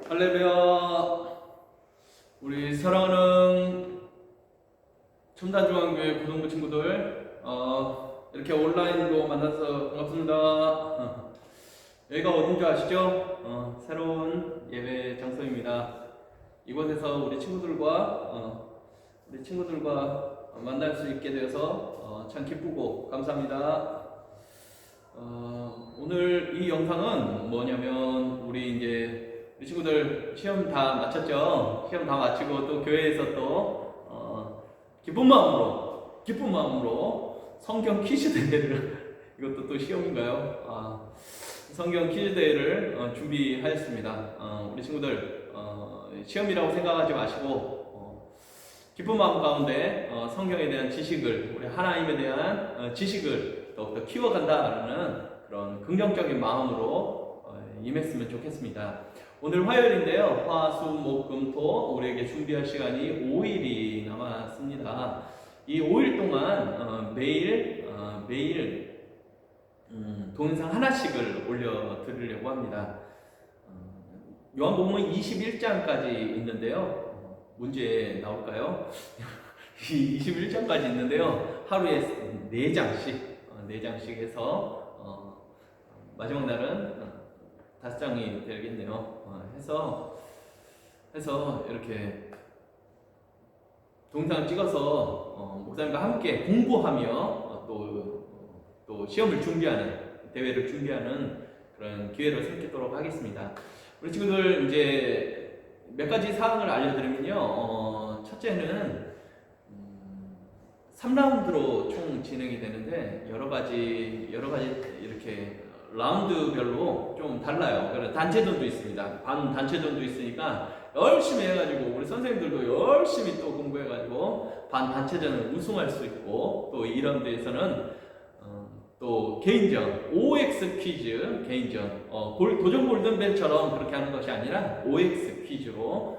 할렐루야. 우리 사랑하는 첨단중앙교회 고등부 친구들, 이렇게 온라인으로 만나서 반갑습니다. 여기가 어딘지 아시죠? 새로운 예배 장소입니다. 이곳에서 우리 친구들과 만날 수 있게 되어서 참 기쁘고 감사합니다. 오늘 이 영상은 뭐냐면 우리 친구들 시험 다 마쳤죠? 시험 다 마치고 또 교회에서 또 기쁜 마음으로 성경 퀴즈 대회를 이것도 또 시험인가요? 성경 퀴즈 대회를 준비하였습니다. 우리 친구들 시험이라고 생각하지 마시고 기쁜 마음 가운데 성경에 대한 지식을, 우리 하나님에 대한 지식을 더욱더 키워간다라는 그런 긍정적인 마음으로 임했으면 좋겠습니다. 오늘 화요일인데요. 화, 수, 목, 금, 토 우리에게 준비할 시간이 5일이 남았습니다. 이 5일 동안 매일 동영상 하나씩을 올려드리려고 합니다. 요한복음은 21장까지 있는데요. 문제 나올까요? 21장까지 있는데요. 하루에 4장씩 해서 마지막 날은 5장이 되겠네요. 해서 이렇게 동영상을 찍어서 목사님과 함께 공부하며 또 시험을 준비하는, 대회를 준비하는 그런 기회를 삼도록 하겠습니다. 우리 친구들 이제 몇 가지 사항을 알려드리면요. 첫째는 3라운드로 총 진행이 되는데 여러 가지 이렇게 라운드별로 좀 달라요. 그래서 단체전도 있습니다. 반 단체전도 있으니까 열심히 해가지고 우리 선생님들도 열심히 또 공부해가지고 반 단체전을 우승할 수 있고, 또 2라운드에서는 또 개인전, OX 퀴즈 개인전, 도전 골든벨처럼 그렇게 하는 것이 아니라 OX 퀴즈로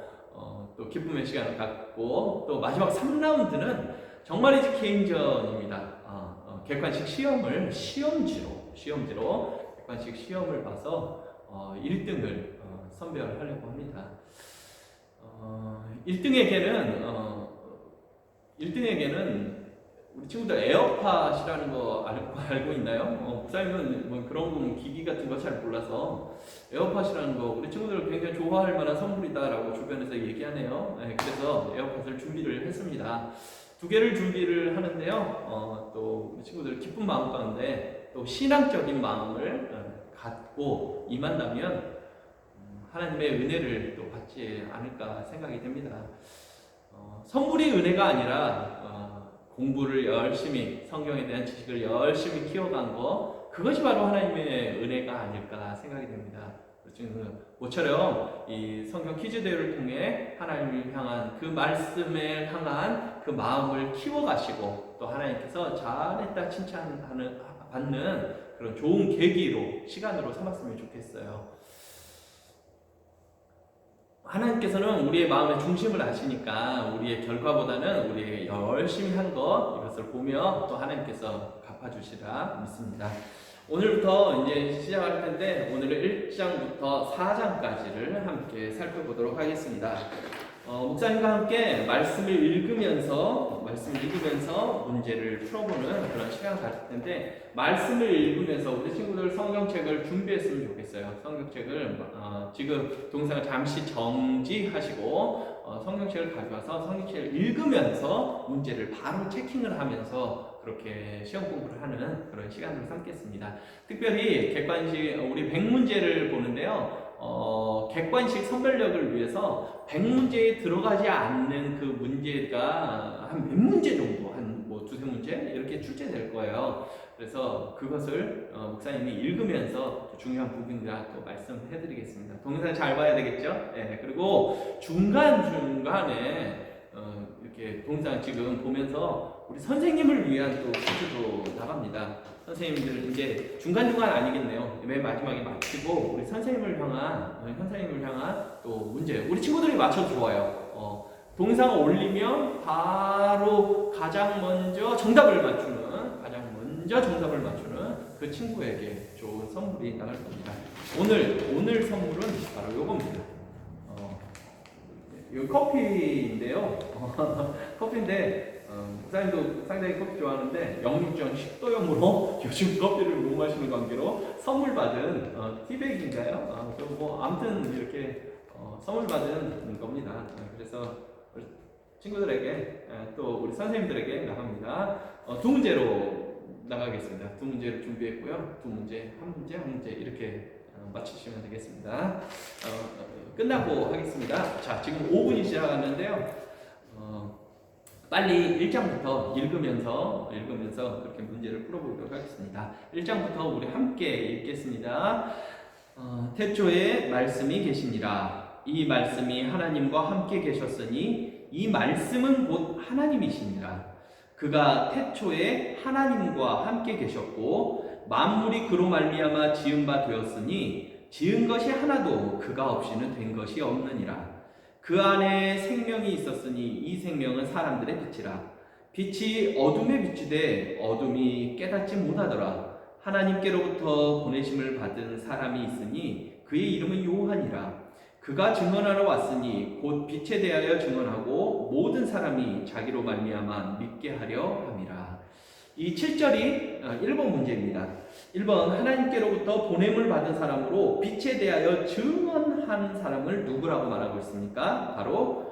또 기쁨의 시간을 갖고, 또 마지막 3라운드는 정말이지 개인전입니다. 객관식 시험을 시험지로 객관식 시험을 봐서 1등을 선별하려고 합니다. 1등에게는 우리 친구들 에어팟이라는 거 알고 있나요? 목사님은 뭐 그런 거 기기 같은 거 잘 몰라서 에어팟이라는 거 우리 친구들 굉장히 좋아할 만한 선물이다라고 주변에서 얘기하네요. 그래서 에어팟을 준비를 했습니다. 2개를 준비를 하는데요. 또 우리 친구들 기쁜 마음 가운데 또 신앙적인 마음을 갖고 임한다면 하나님의 은혜를 또 받지 않을까 생각이 됩니다. 선물이 은혜가 아니라 공부를 열심히, 성경에 대한 지식을 열심히 키워간 거, 그것이 바로 하나님의 은혜가 아닐까 생각이 됩니다. 지금 모처럼 이 성경 퀴즈 대회를 통해 하나님을 향한 그 말씀에 향한 그 마음을 키워가시고, 또 하나님께서 잘했다 받는 그런 좋은 계기로, 시간으로 삼았으면 좋겠어요. 하나님께서는 우리의 마음의 중심을 아시니까 우리의 결과보다는 우리의 열심히 한 것, 이것을 보며 또 하나님께서 갚아주시라 믿습니다. 오늘부터 이제 시작할 텐데, 오늘은 1장부터 4장까지를 함께 살펴보도록 하겠습니다. 목사님과 함께 말씀을 읽으면서 문제를 풀어보는 그런 시간을 가질 텐데, 말씀을 읽으면서 우리 친구들 성경책을 준비했으면 좋겠어요. 성경책을 지금 동영상을 잠시 정지하시고 성경책을 가져와서 성경책을 읽으면서 문제를 바로 체킹을 하면서 그렇게 시험 공부를 하는 그런 시간을 삼겠습니다. 특별히 객관식 우리 100문제를 보는데요. 객관식 선별력을 위해서 100문제에 들어가지 않는 그 문제가 한 몇 문제 정도, 한 뭐 2-3문제 이렇게 출제될 거예요. 그래서 그것을 목사님이 읽으면서 중요한 부분이라 또 말씀해 드리겠습니다. 동영상 잘 봐야 되겠죠? 그리고 중간중간에 이렇게 동영상 지금 보면서 우리 선생님을 위한 또 퀴즈도 나갑니다. 선생님들 이제 중간중간 아니겠네요. 맨 마지막에 마치고 우리 선생님을 향한 또 문제, 우리 친구들이 맞춰도 좋아요. 동영상을 올리면 바로 가장 먼저 정답을 맞추는 그 친구에게 좋은 선물이 나갈 겁니다. 오늘 선물은 바로 요겁니다. 이 커피인데요. 커피인데 목사님도 상당히 커피 좋아하는데 060 식도염으로 요즘 커피를 못 마시는 관계로 선물 받은 티백인가요? 뭐 아무튼 이렇게 선물 받은 겁니다. 그래서 친구들에게 또 우리 선생님들에게 나갑니다. 두 문제로 나가겠습니다. 두 문제를 준비했고요. 두 문제, 한 문제 이렇게 맞추시면 되겠습니다. 끝나고 하겠습니다. 자, 지금 5분이 지나갔는데요. 빨리 1장부터 읽으면서 그렇게 문제를 풀어보도록 하겠습니다. 1장부터 우리 함께 읽겠습니다. 태초에 말씀이 계시니라. 이 말씀이 하나님과 함께 계셨으니 이 말씀은 곧 하나님이시니라. 그가 태초에 하나님과 함께 계셨고 만물이 그로 말미암아 지은 바 되었으니 지은 것이 하나도 그가 없이는 된 것이 없느니라. 그 안에 생명이 있었으니 이 생명은 사람들의 빛이라. 빛이 어둠에 비추되 어둠이 깨닫지 못하더라. 하나님께로부터 보내심을 받은 사람이 있으니 그의 이름은 요한이라. 그가 증언하러 왔으니 곧 빛에 대하여 증언하고 모든 사람이 자기로 말미암아 믿게 하려 함이라. 이 7절이 1번 문제입니다. 1번 하나님께로부터 보냄을 받은 사람으로 빛에 대하여 증언한 사람을 누구라고 말하고 있습니까? 바로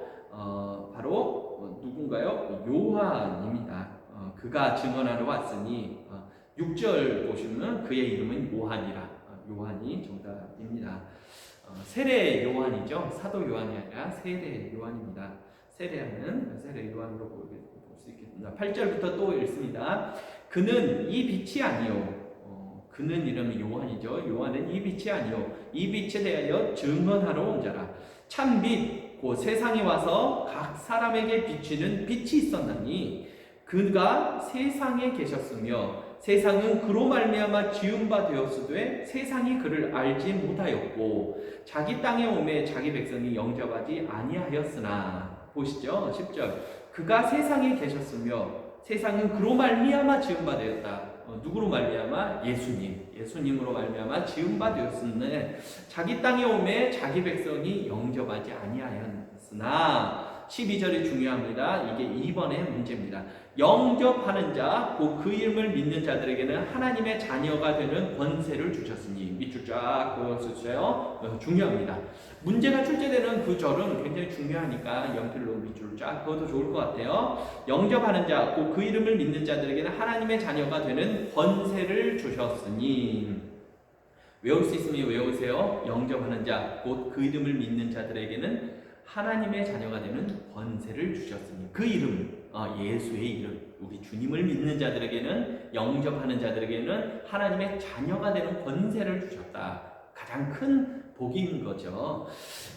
누군가요? 요한입니다. 그가 증언하러 왔으니 6절 보시면 그의 이름은 요한이라. 요한이 정답입니다. 세례 요한이죠. 사도 요한이 아니라 세례 요한입니다. 세례하는 세례 요한으로 볼 수 있겠습니다. 8절부터 또 읽습니다. 그는 이 빛이 아니요. 그는 이름이 요한이죠. 요한은 이 빛이 아니요. 이 빛에 대하여 증언하러 온 자라. 참빛 곧 세상에 와서 각 사람에게 비치는 빛이 있었나니 그가 세상에 계셨으며 세상은 그로 말미암아 지은 바 되었으되 세상이 그를 알지 못하였고 자기 땅에 오매 자기 백성이 영접하지 아니하였으나. 보시죠. 10절. 그가 세상에 계셨으며 세상은 그로 말미암아 지은 바 되었다. 누구로 말미암아? 예수님으로 말미암아 지은 바 되었으니 자기 땅에 오매 자기 백성이 영접하지 아니하였으나. 12절이 중요합니다. 이게 2번의 문제입니다. 영접하는 자, 곧 그 이름을 믿는 자들에게는 하나님의 자녀가 되는 권세를 주셨으니. 밑줄 쫙 그어주세요. 중요합니다. 문제가 출제되는 그 절은 굉장히 중요하니까 연필로 밑줄 쫙 그어도 좋을 것 같아요. 영접하는 자, 곧 그 이름을 믿는 자들에게는 하나님의 자녀가 되는 권세를 주셨으니. 외울 수 있으면 외우세요. 영접하는 자, 곧 그 이름을 믿는 자들에게는 하나님의 자녀가 되는 권세를 주셨으니. 그 이름, 예수의 이름, 우리 주님을 믿는 자들에게는, 영접하는 자들에게는 하나님의 자녀가 되는 권세를 주셨다. 가장 큰 복인 거죠.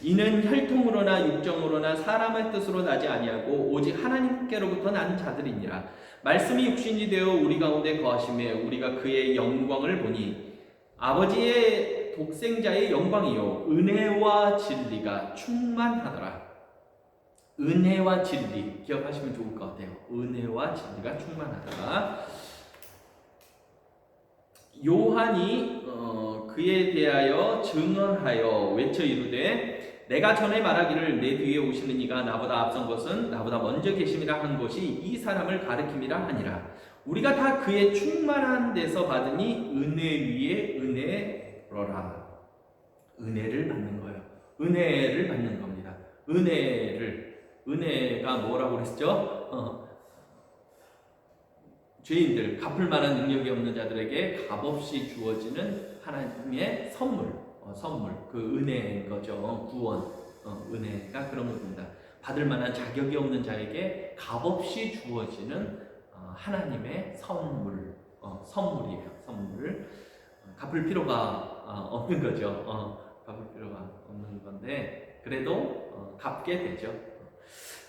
이는 혈통으로나 육정으로나 사람의 뜻으로 나지 아니하고 오직 하나님께로부터 난 자들이니라. 말씀이 육신이 되어 우리 가운데 거하심에 우리가 그의 영광을 보니 아버지의 독생자의 영광이요 은혜와 진리가 충만하더라. 은혜와 진리 기억하시면 좋을 것 같아요. 은혜와 진리가 충만하더라. 요한이 그에 대하여 증언하여 외쳐 이르되 내가 전에 말하기를 내 뒤에 오시는 이가 나보다 앞선 것은 나보다 먼저 계심이라 한 것이 이 사람을 가리킴이라 하니라. 우리가 다 그의 충만한 데서 받으니 은혜 위에 은혜로라. 은혜를 받는 거예요. 은혜를 받는 겁니다. 은혜가 뭐라고 그랬죠? 죄인들, 갚을 만한 능력이 없는 자들에게 값없이 주어지는 하나님의 선물, 그 은혜인 거죠. 구원, 은혜가 그런 겁니다. 받을 만한 자격이 없는 자에게 값없이 주어지는 하나님의 선물이에요. 선물. 갚을 필요가 없는 거죠. 갚을 필요가 없는 건데 그래도 갚게 되죠.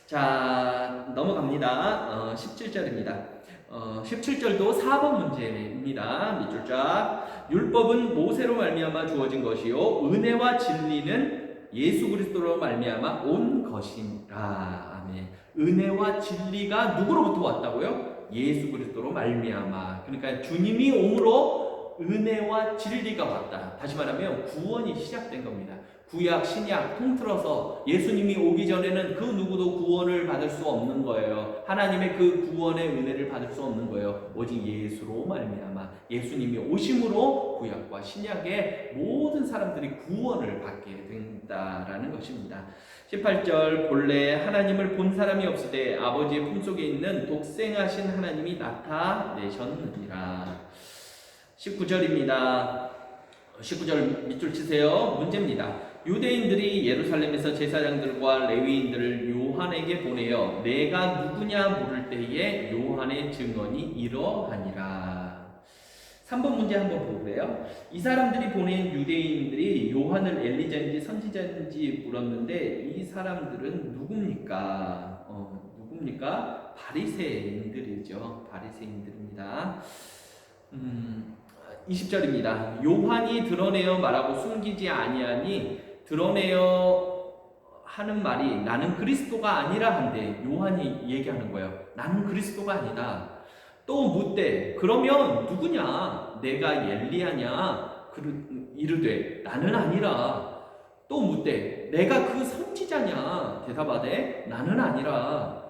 자, 넘어갑니다. 17절입니다. 17절도 4번 문제입니다. 밑줄 쫙. 율법은 모세로 말미암아 주어진 것이요 은혜와 진리는 예수 그리스도로 말미암아 온 것이라. 아멘. 은혜와 진리가 누구로부터 왔다고요? 예수 그리스도로 말미암아. 그러니까 주님이 옴으로 은혜와 진리가 왔다. 다시 말하면 구원이 시작된 겁니다. 구약, 신약 통틀어서 예수님이 오기 전에는 그 누구도 구원을 받을 수 없는 거예요. 하나님의 그 구원의 은혜를 받을 수 없는 거예요. 오직 예수로 말미암아 예수님이 오심으로 구약과 신약의 모든 사람들이 구원을 받게 된다라는 것입니다. 18절 본래 하나님을 본 사람이 없으되 아버지의 품속에 있는 독생하신 하나님이 나타내셨느니라. 19절입니다. 19절 밑줄 치세요. 문제입니다. 유대인들이 예루살렘에서 제사장들과 레위인들을 요한에게 보내어 내가 누구냐 물을 때에 요한의 증언이 이러하니라. 3번 문제 한번 보고요. 이 사람들이 보낸 유대인들이 요한을 엘리자인지 선지자인지 물었는데 이 사람들은 누굽니까? 누굽니까? 바리새인들이죠. 바리새인들입니다. 20절입니다. 요한이 드러내어 말하고 숨기지 아니하니 드러내어 하는 말이 나는 그리스도가 아니라 한데 요한이 얘기하는 거예요. 나는 그리스도가 아니다. 또 묻되 그러면 누구냐? 내가 엘리야냐? 이르되 나는 아니라. 또 묻되 내가 그 선지자냐? 대답하되 나는 아니라.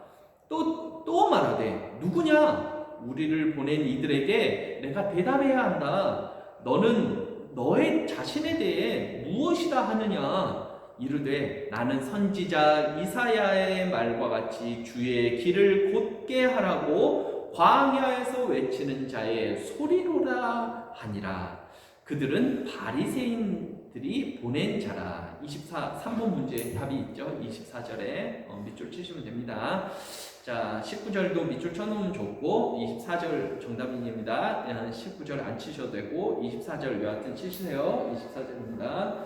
또 말하되 누구냐? 우리를 보낸 이들에게 내가 대답해야 한다. 너는 너의 자신에 대해 무엇이라 하느냐? 이르되 나는 선지자 이사야의 말과 같이 주의 길을 곧게 하라고 광야에서 외치는 자의 소리로라 하니라. 그들은 바리새인들이 보낸 자라. 3번 문제 답이 있죠. 24절에 밑줄 치시면 됩니다. 자, 19절도 밑줄 쳐놓으면 좋고 24절 정답입니다. 19절 안 치셔도 되고 24절 여하튼 치시세요. 24절입니다.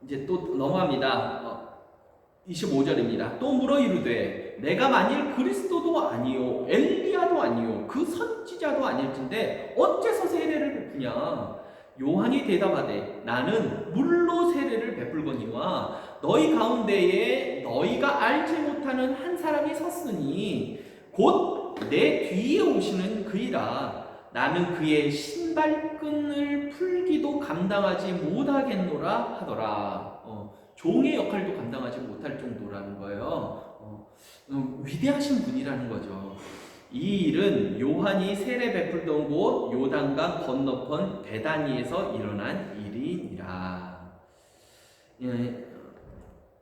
이제 또 넘어갑니다. 25절입니다. 또 물어 이르되 내가 만일 그리스도도 아니요 엘리야도 아니요 그 선지자도 아닐진데 어째서 세례를 베푸냐? 요한이 대답하되 나는 물로 세례를 베풀거니와 너희 가운데에 너희가 알지 못하는 한 사람이 섰으니 곧 내 뒤에 오시는 그이라. 나는 그의 신발끈을 풀기도 감당하지 못하겠노라 하더라. 종의 역할도 감당하지 못할 정도라는 거예요. 위대하신 분이라는 거죠. 이 일은 요한이 세례 베풀던 곳 요단강 건너편 베다니에서 일어난 일이니라.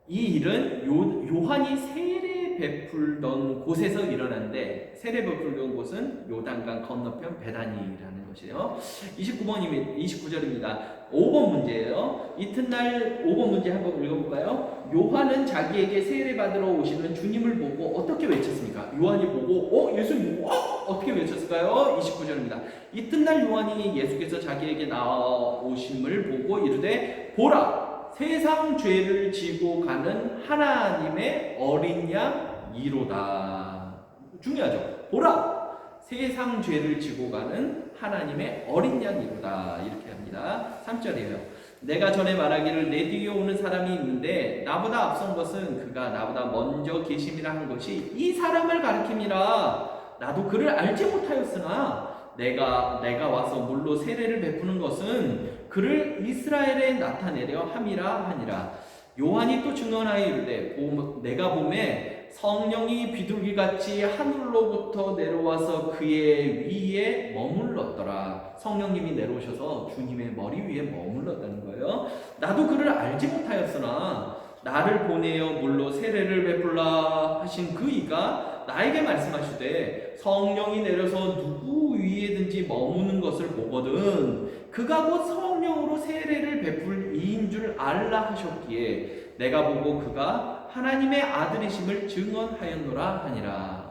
이 일은 요한이 세례 베풀던 곳에서 일어났는데 세례 베풀던 곳은 요단강 건너편 베다니라는 것이에요. 29절입니다. 5번 문제예요. 이튿날 5번 문제 한번 읽어볼까요? 요한은 자기에게 세례 받으러 오시는 주님을 보고 어떻게 외쳤습니까? 요한이 보고 예수님 어떻게 외쳤을까요? 29절입니다. 이튿날 요한이 예수께서 자기에게 나오심을 보고 이르되 보라 세상 죄를 지고 가는 하나님의 어린 양 이로다. 중요하죠. 보라 세상 죄를 지고 가는 하나님의 어린 양이로다. 이렇게 합니다. 3절이에요. 내가 전에 말하기를 내 뒤에 오는 사람이 있는데 나보다 앞선 것은 그가 나보다 먼저 계심이라 한 것이 이 사람을 가리킴이라. 나도 그를 알지 못하였으나 내가 와서 물로 세례를 베푸는 것은 그를 이스라엘에 나타내려 함이라 하니라. 요한이 또 증언하여 이르되 내가 보매 성령이 비둘기같이 하늘로부터 내려와서 그의 위에 머물렀더라. 성령님이 내려오셔서 주님의 머리 위에 머물렀다는 거예요. 나도 그를 알지 못하였으나 나를 보내어 물로 세례를 베풀라 하신 그 이가 나에게 말씀하시되 성령이 내려서 누구 위에든지 머무는 것을 보거든 그가 곧 성령으로 세례를 베풀 이인 줄 알라 하셨기에 내가 보고 그가 하나님의 아들이심을 증언하였노라 하니라.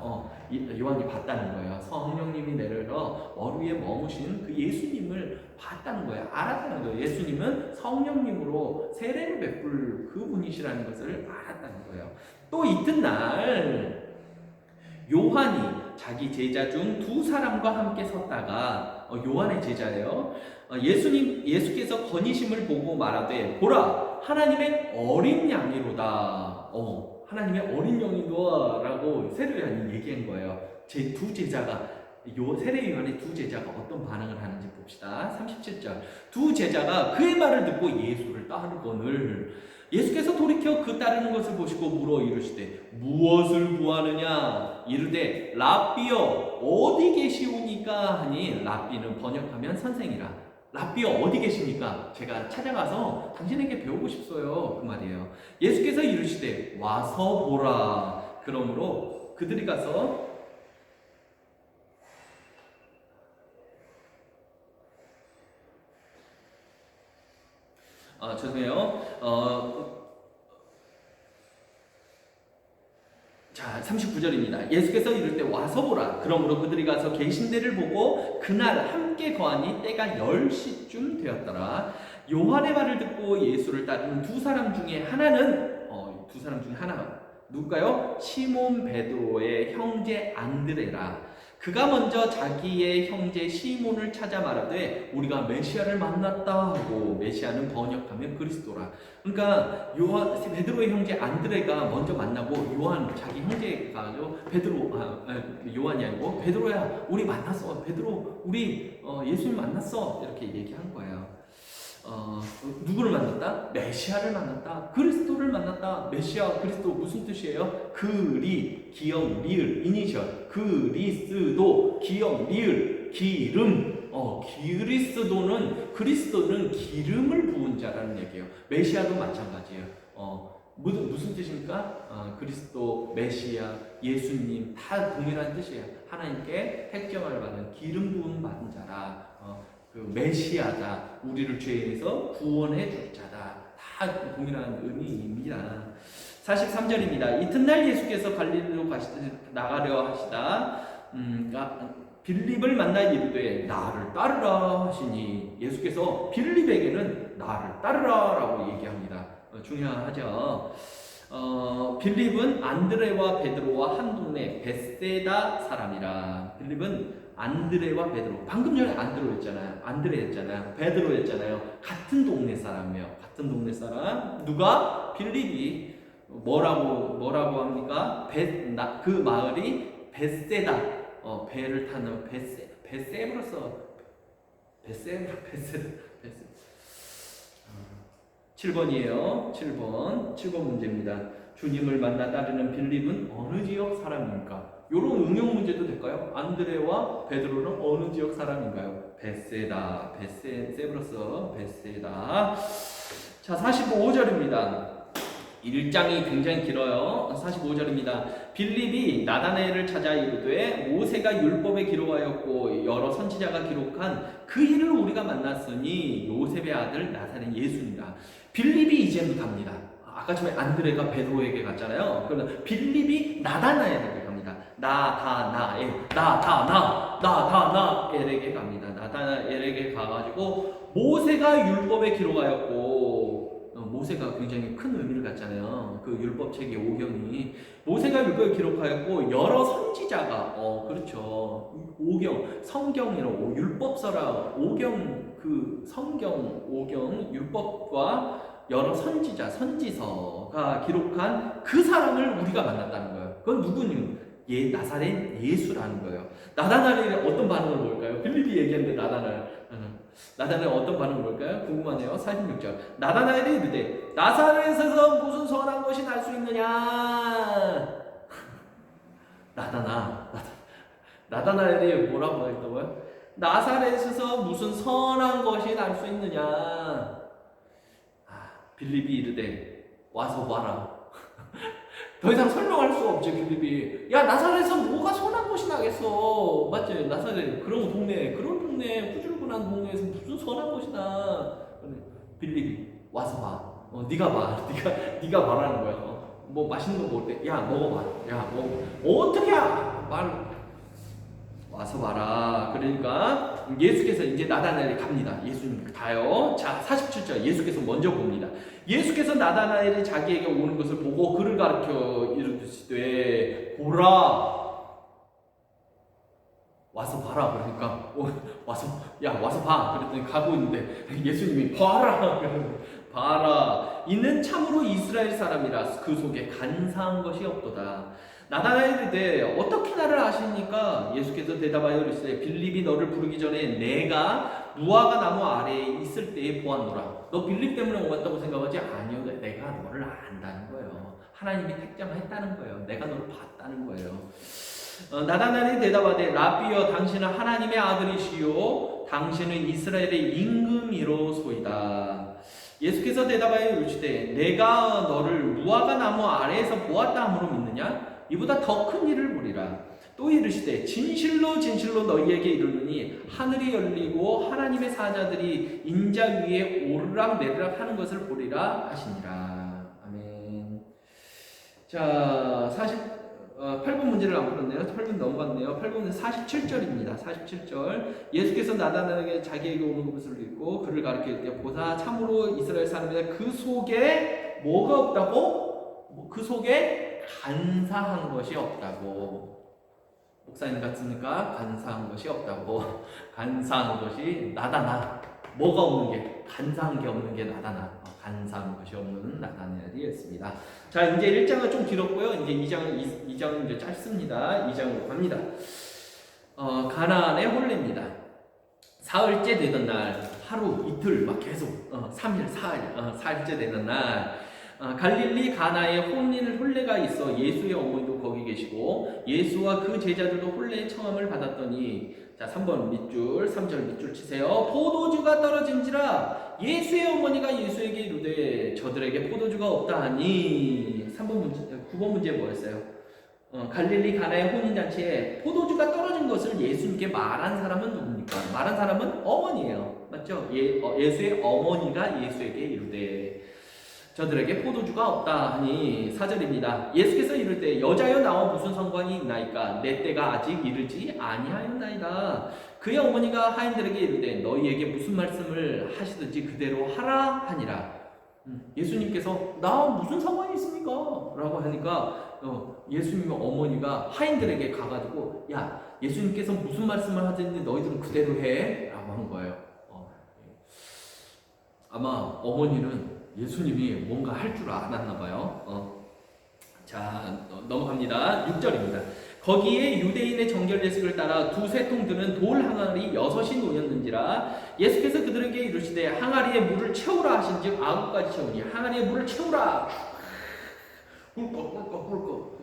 요한이 봤다는 거예요. 성령님이 내려서 머리 위에 머무신 그 예수님을 봤다는 거예요. 알았다는 거예요. 예수님은 성령님으로 세례를 베풀 그분이시라는 것을 알았다는 거예요. 또 이튿날 요한이 자기 제자 중 두 사람과 함께 섰다가 요한의 제자예요. 예수께서 건의심을 보고 말하되 보라 하나님의 어린 양이로다. 하나님의 어린 양이로라고 세례요한이 얘기한 거예요. 제 두 제자가 요 세례 요한의 두 제자가 어떤 반응을 하는지 봅시다. 37절. 두 제자가 그의 말을 듣고 예수를 따르거늘 예수께서 돌이켜 그 따르는 것을 보시고 물어 이르시되 무엇을 구하느냐 이르되 랍비여 어디 계시오니까 하니 랍비는 번역하면 선생이라. 랍비여 어디 계십니까? 제가 찾아가서 당신에게 배우고 싶어요. 그 말이에요. 예수께서 이르시되 와서 보라. 그러므로 그들이 가서 죄송해요. 자, 39절입니다. 예수께서 이를 때 와서 보라. 그러므로 그들이 가서 계신 데를 보고 그날 함께 거하니 때가 10시쯤 되었더라. 요한의 말을 듣고 예수를 따르는 두 사람 중에 하나는 두 사람 중에 하나가 누굴까요? 시몬 베드로의 형제 안드레라. 그가 먼저 자기의 형제 시몬을 찾아 말하되 우리가 메시아를 만났다 하고 메시아는 번역하면 그리스도라. 그러니까 베드로의 형제 안드레가 먼저 만나고 요한 자기 형제가 요한이 아니고 베드로야 우리 만났어. 베드로 우리 예수님 만났어. 이렇게 얘기한 거예요. 누구를 만났다? 메시아를 만났다. 그리스도를 만났다. 메시아, 그리스도 무슨 뜻이에요? 기억, 리을, 이니셜. 그리스도, 기억, 리을, 기름. 그리스도는 기름을 부은 자라는 얘기예요. 메시아도 마찬가지예요. 무슨 뜻입니까? 그리스도, 메시아, 예수님 다 동일한 뜻이에요. 하나님께 택정을 받은 기름 부음 받은 자라. 그 메시아다. 우리를 죄에서 구원해 줄 자다. 다 동일한 의미입니다. 43절입니다. 이튿날 예수께서 갈릴리로 나가려 하시다. 빌립을 만나 이르되 나를 따르라 하시니 예수께서 빌립에게는 나를 따르라 라고 얘기합니다. 중요하죠. 빌립은 안드레와 베드로와 한 동네 벳세다 사람이라. 빌립은 안드레와 베드로, 방금 전에 안드레였잖아요. 베드로였잖아요. 같은 동네 사람이에요. 같은 동네 사람. 누가? 빌립이 뭐라고 합니까? 그 마을이 벳세다. 배를 타는 벳세브로서 7번이에요. 7번 문제입니다. 주님을 만나 따르는 빌립은 어느 지역 사람입니까? 이런 응용 문제도 될까요? 안드레와 베드로는 어느 지역 사람인가요? 벳세다. 세브로서 벳세다. 자, 45절입니다. 1장이 굉장히 길어요. 45절입니다. 빌립이 나다나엘을 찾아 이르되 모세가 율법에 기록하였고 여러 선지자가 기록한 그 일을 우리가 만났으니 요셉의 아들 나사렛 예수니라. 빌립이 이제는 갑니다. 아까 전에 안드레가 베드로에게 갔잖아요. 그러면 빌립이 나다나엘에게 갑니다. 나다나엘에게 갑니다. 나다나엘에게 가가지고 모세가 율법에 기록하였고 모세가 굉장히 큰 의미를 갖잖아요. 그 율법책의 오경이 모세가 율법을 기록하였고 여러 선지자가 그렇죠. 오경 성경이라고 율법서라 오경 그 성경 오경 율법과 여러 선지서가 기록한 그 사람을 우리가 만났다는 거예요. 그건 누구니? 나사렛 예수라는 거예요. 나다나엘이 어떤 반응을 볼까요? 빌립이 얘기했는데 나다나엘 어떤 반응을 볼까요? 궁금하네요. 46절. 나다나엘이 이르되 나사렛에서 무슨 선한 것이 날 수 있느냐? 나다나엘이 뭐라고 했다고요? 나사렛에서 무슨 선한 것이 날 수 있느냐? 빌립이 이르되 와서 봐라. 더 이상 설명할 수 없죠. 빌립이 나사렛에서 뭐가 선한 것이 나겠어. 맞지? 나사렛 그런 동네 후줄근한 동네에서 무슨 선한 것이 나. 빌립이 와서 봐. 네가 봐. 네가 말하는 거야. 뭐 맛있는 거 먹을 때 먹어봐. 어떻게 와서 봐라. 그러니까 예수께서 이제 나다나엘이 갑니다. 예수님 가요. 자, 47절 예수께서 먼저 봅니다. 예수께서 나다나엘이 자기에게 오는 것을 보고 그를 가르쳐 이르시되 보라. 와서 봐라. 그러니까 와서 봐. 그랬더니 가고 있는데 예수님이 봐라. 이는 참으로 이스라엘 사람이라 그 속에 간사한 것이 없도다. 나다나엘에 대해 어떻게 나를 아십니까? 예수께서 대답하여 이르시되 빌립이 너를 부르기 전에 내가 무화과 나무 아래에 있을 때에 보았노라. 너 빌립 때문에 왔다고 생각하지? 아니요, 내가 너를 안다는 거예요. 하나님이 택정했다는 거예요. 내가 너를 봤다는 거예요. 나다나엘이 대답하되 라비여 당신은 하나님의 아들이시요 당신은 이스라엘의 임금이로소이다. 예수께서 대답하여 이르시되 내가 너를 무화과 나무 아래에서 보았다 함으로 믿느냐? 이보다 더 큰 일을 보리라. 또 이르시되 진실로 진실로 너희에게 이르노니 하늘이 열리고 하나님의 사자들이 인자 위에 오르락 내리락 하는 것을 보리라 하시니라. 아멘. 자, 8번 문제를 안 풀었네요. 8번 넘어갔네요. 8번은 47절입니다. 47절. 예수께서 나다나엘에게 자기에게 오는 것을 읽고 그를 가르칠 때 보사 참으로 이스라엘 사람이다. 그 속에 뭐가 없다고? 그 속에 간사한 것이 없다고. 목사님 같습니까? 간사한 것이 없다고. 간사한 것이 나다나. 뭐가 없는 게? 간사한 게 없는 게 나다나. 간사한 것이 없는 나다나엘이었습니다. 자, 이제 1장은 좀 길었고요. 이제 2장은 이제 짧습니다. 2장으로 갑니다. 가나안의 혼례입니다. 사흘째 되던 날, 하루, 이틀, 막 계속, 3일, 4일, 4일째 되는 날, 갈릴리 가나에 혼례가 있어 예수의 어머니도 거기 계시고 예수와 그 제자들도 혼례의 청함을 받았더니 자 3번 밑줄 3절 밑줄 치세요. 포도주가 떨어진지라 예수의 어머니가 예수에게 이르되 저들에게 포도주가 없다 하니 9번 문제 뭐였어요? 갈릴리 가나의 혼인잔치에 포도주가 떨어진 것을 예수님께 말한 사람은 누굽니까? 말한 사람은 어머니예요. 맞죠? 예수의 어머니가 예수에게 이르되 저들에게 포도주가 없다 하니 4절입니다. 예수께서 이를 때 여자여 나와 무슨 상관이 있나이까 내 때가 아직 이르지 아니하였나이다. 그의 어머니가 하인들에게 이르되 너희에게 무슨 말씀을 하시든지 그대로 하라 하니라. 예수님께서 나 무슨 상관이 있습니까? 라고 하니까 예수님의 어머니가 하인들에게 가가지고 야 예수님께서 무슨 말씀을 하든지 너희들은 그대로 해 라고 한 거예요. 아마 어머니는 예수님이 뭔가 할 줄 알았나 봐요. 자, 넘어갑니다. 6절입니다. 거기에 유대인의 정결 예식을 따라 두세 통 드는 돌 항아리 6이 놓였는지라 예수께서 그들에게 이르시되 항아리에 물을 채우라 하신즉 아구까지 채우니 항아리에 물을 채우라 꿀꺽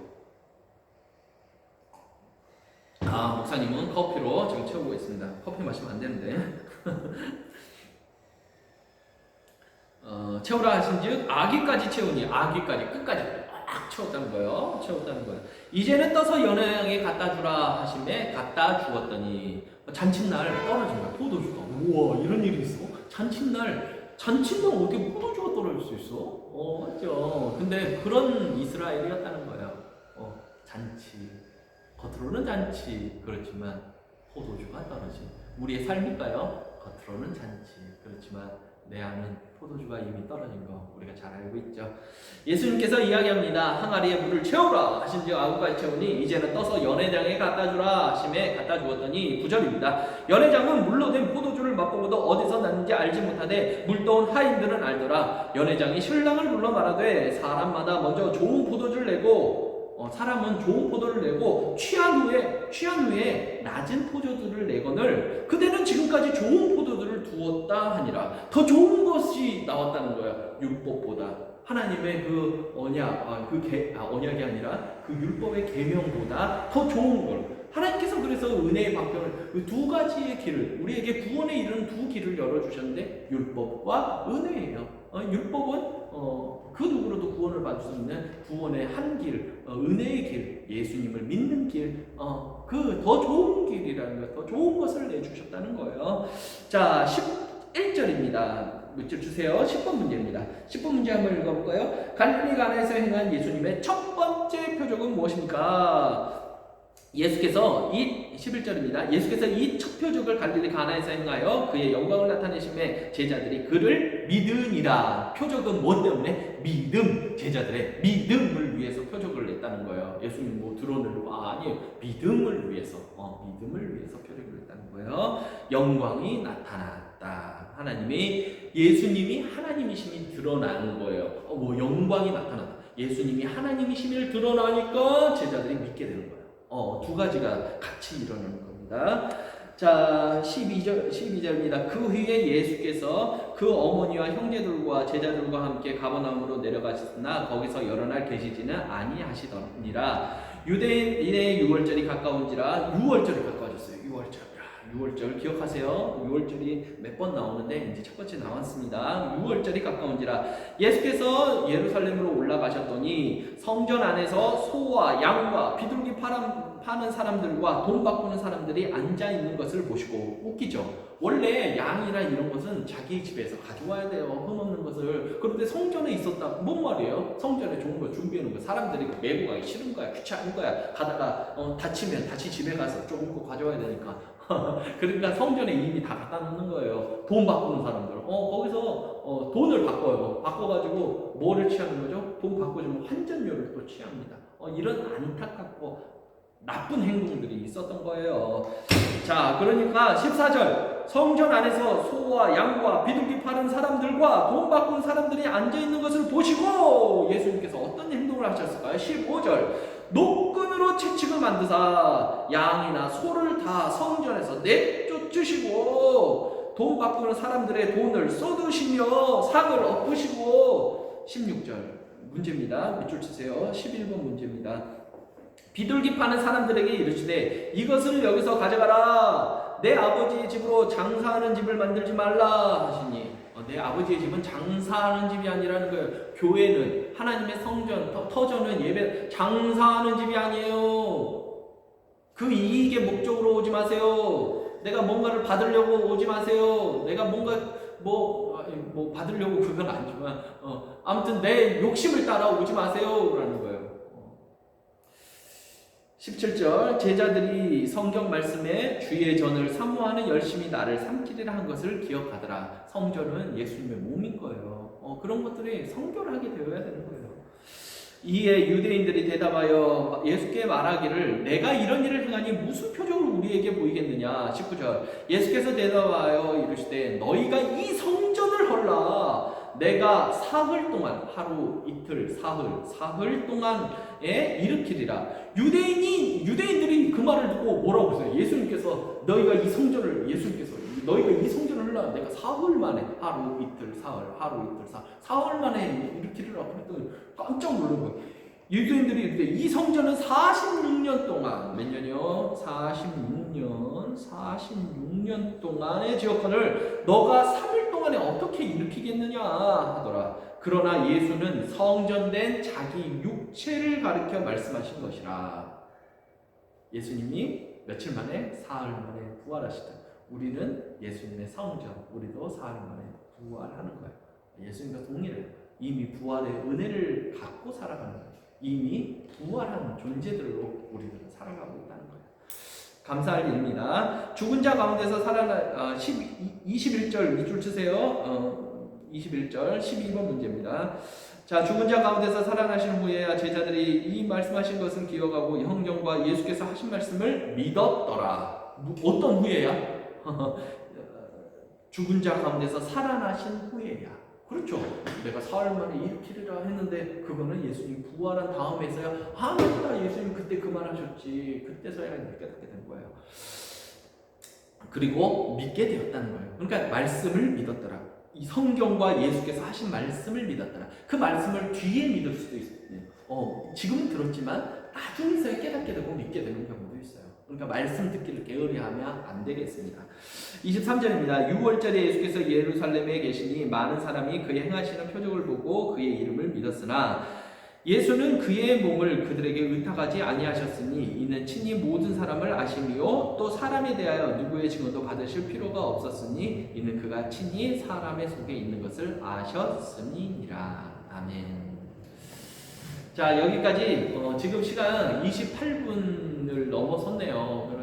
목사님은 커피로 지금 채우고 있습니다. 커피 마시면 안 되는데 채우라 하신즉 아기까지 채우니 아기까지 끝까지 꽉 채웠다는 거예요. 이제는 떠서 연회장에 갖다 주라 하심에 갖다 주었더니 잔칫날 떨어진 거야. 포도주가. 우와 이런 일이 있어? 잔칫날 어떻게 포도주가 떨어질 수 있어? 맞죠. 근데 그런 이스라엘이었다는 거예요. 잔치 겉으로는 잔치 그렇지만 포도주가 떨어진 우리의 삶일까요? 겉으로는 잔치 그렇지만 내 안은 포도주가 이미 떨어진 거 우리가 잘 알고 있죠. 예수님께서 이야기합니다. 항아리에 물을 채우라 하신즉 아구까지 채우니 이제는 떠서 연회장에 갖다 주라 하심에 갖다 주었더니 9절입니다. 연회장은 물로 된 포도주를 맛보고도 어디서 났는지 알지 못하되 물떠온 하인들은 알더라. 연회장이 신랑을 불러 말하되 사람마다 먼저 좋은 포도주를 내고 사람은 좋은 포도를 내고 취한 후에 낮은 포도주를 내거늘 그대는 지금까지 좋은 포도주를 두었다 하니라. 더 좋은 것이 나왔다는 거야. 율법보다 하나님의 그 언약이 아니라 그 율법의 계명보다 더 좋은 걸 하나님께서 그래서 은혜의 방편을 그 두 가지의 길을 우리에게 구원에 이르는 두 길을 열어주셨는데 율법과 은혜예요. 율법은 그 누구로도 구원을 받을 수 있는 구원의 한 길, 은혜의 길, 예수님을 믿는 길, 그 더 좋은 길이라는 것, 더 좋은 것을 내주셨다는 거예요. 자, 11절입니다. 밑줄 주세요. 10번 문제입니다. 10번 문제 한번 읽어볼까요? 갈릴리 가나에서 행한 예수님의 첫 번째 표적은 무엇입니까? 예수께서 11절입니다. 예수께서 이 첫 표적을 갈릴리 가나에서 행하여 그의 영광을 나타내심에 제자들이 그를 믿으니라. 표적은 무엇 때문에? 믿음. 제자들의 믿음을 위해서 표적을 냈다는 거예요. 예수님 뭐 드론을 아니에요. 믿음을 위해서 표적을 냈다는 거예요. 영광이 나타났다. 예수님이 하나님이심이 드러나는 거예요. 영광이 나타났다. 예수님이 하나님이심을 드러나니까 제자들이 믿게 되는 거예요. 두 가지가 같이 일어나는 겁니다. 자, 12절입니다. 그 후에 예수께서 그 어머니와 형제들과 제자들과 함께 가버나움으로 내려가셨으나 거기서 여러 날 계시지는 아니하시더니라. 유대인의 유월절이 가까운지라. 유월절이 가까워졌어요. 유월절 기억하세요? 유월절이 몇 번 나오는데 이제 첫 번째 나왔습니다. 유월절이 가까운지라. 예수께서 예루살렘으로 올라가셨더니 성전 안에서 소와 양과 비둘기 파는 사람들과 돈 바꾸는 사람들이 앉아 있는 것을 보시고. 웃기죠? 원래 양이나 이런 것은 자기 집에서 가져와야 돼요. 흠없는 것을. 그런데 성전에 있었다. 뭔 말이에요? 성전에 좋은 거 준비해 놓은 거 사람들이 메고 가기 싫은 거야. 귀찮은 거야. 가다가 다치면 다시 집에 가서 조금 거 가져와야 되니까. 그러니까 성전에 이미 다 갖다 놓는 거예요. 돈 바꾸는 사람들. 거기서 돈을 바꿔요. 바꿔가지고 뭐를 취하는 거죠? 돈 바꿔주면 환전료를 또 취합니다. 이런 안타깝고 나쁜 행동들이 있었던 거예요. 자, 그러니까 14절 성전 안에서 소와 양과 비둘기 파는 사람들과 돈 바꾸는 사람들이 앉아있는 것을 보시고 예수님께서 어떤 행동을 하셨을까요? 15절 노끈으로 채찍을 만드사 양이나 소를 다 성전에서 내쫓으시고 돈 바꾸는 사람들의 돈을 쏟으시며 상을 엎으시고. 16절 문제입니다. 밑줄 치세요. 11번 문제입니다. 비둘기 파는 사람들에게 이르시되 이것을 여기서 가져가라. 내 아버지의 집으로 장사하는 집을 만들지 말라 하시니. 내 아버지의 집은 장사하는 집이 아니라는 거예요. 교회는 하나님의 성전, 터전은 예배, 장사하는 집이 아니에요. 그 이익의 목적으로 오지 마세요. 내가 뭔가를 받으려고 오지 마세요. 내가 뭔가 뭐 받으려고 그건 아니지만 아무튼 내 욕심을 따라 오지 마세요 라는 거예요. 17절 제자들이 성경 말씀에 주의 전을 사모하는 열심히 나를 삼키리라 한 것을 기억하더라. 성전은 예수님의 몸인 거예요. 그런 것들이 성결하게 되어야 되는 거예요. 이에 유대인들이 대답하여 예수께 말하기를 내가 이런 일을 행하니 무슨 표적을 우리에게 보이겠느냐. 19절 예수께서 대답하여 이르시되 너희가 이 성전을 헐라. 내가 사흘 동안 하루 이틀 사흘 동안에 일으키리라. 유대인들이 그 말을 듣고 뭐라고 했어요? 예수님께서 너희가 이 성전을 헐라. 내가 사흘 만에 하루 이틀 사흘 만에 일으키리라. 그랬더니 깜짝 놀란 거예요. 유대인들이 이렇게 이 성전은 46년 동안 몇 년이요? 46년 동안의 지역권을 너가 3일 동안에 어떻게 일으키겠느냐 하더라. 그러나 예수는 성전된 자기 육체를 가리켜 말씀하신 것이라. 예수님이 며칠 만에? 사흘 만에 부활하시다. 우리는 예수님의 성전, 우리도 사흘 만에 부활하는 거예요. 예수님과 동일해요. 이미 부활의 은혜를 갖고 살아가는 거예요. 이미 부활한 존재들로 우리들은 살아가고 있다는 거예요. 감사할 일입니다. 죽은 자 가운데서 살아나 21절 밑줄 치세요. 21절 12번 문제입니다. 자, 죽은 자 가운데서 살아나신 후에야 제자들이 이 말씀하신 것을 기억하고 성경과 예수께서 하신 말씀을 믿었더라. 어떤 후에야? 죽은 자 가운데서 살아나신 후에야. 그렇죠. 내가 사흘 만에 일으키리라 했는데 그거는 예수님 부활한 다음에서야 맞다. 예수님 그때 그 말 하셨지. 그때서야 깨닫게 된 거예요. 그리고 믿게 되었다는 거예요. 그러니까 말씀을 믿었더라. 이 성경과 예수께서 하신 말씀을 믿었더라. 그 말씀을 뒤에 믿을 수도 있어요. 지금은 들었지만 나중에서야 깨닫게 되고 믿게 되는 경우도 있어요. 그러니까 말씀 듣기를 게으리하면 안 되겠습니다. 23절입니다. 6월절에 예수께서 예루살렘에 계시니 많은 사람이 그의 행하시는 표적을 보고 그의 이름을 믿었으나 예수는 그의 몸을 그들에게 의탁하지 아니하셨으니 이는 친히 모든 사람을 아심이요 또 사람에 대하여 누구의 증언도 받으실 필요가 없었으니 이는 그가 친히 사람의 속에 있는 것을 아셨음이니라. 아멘. 자, 여기까지 지금 시간 28분을 넘어섰네요.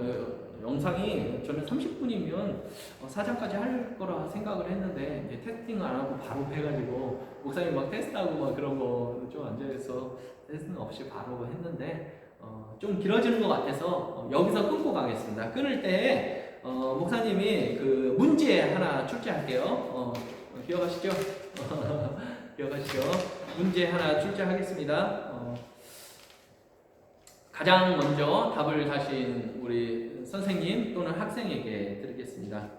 영상이 저는 30분이면 4장까지 할 거라 생각을 했는데 이제 테스팅 안 하고 바로 해가지고 목사님 막 테스트하고 막 그런 거 좀 앉아서 테스팅 없이 바로 했는데 좀 길어지는 것 같아서 여기서 끊고 가겠습니다. 끊을 때 목사님이 그 문제 하나 출제할게요. 기억하시죠? 기억하시죠? 문제 하나 출제하겠습니다. 가장 먼저 답을 하신 우리 선생님 또는 학생에게 드리겠습니다.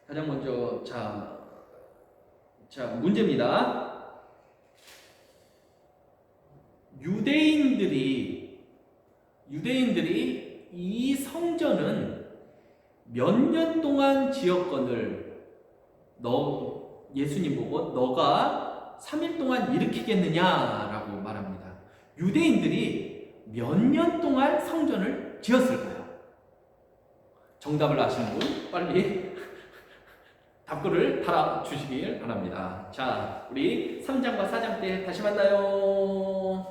가장 먼저 자 문제입니다. 유대인들이 이 성전은 몇 년 동안 지었건을 예수님 보고 너가 3일 동안 일으키겠느냐라고 말합니다. 유대인들이 몇 년 동안 성전을 지었을까요? 정답을 아시는 분 빨리 답글을 달아주시길 바랍니다. 자, 우리 3장과 4장 때 다시 만나요.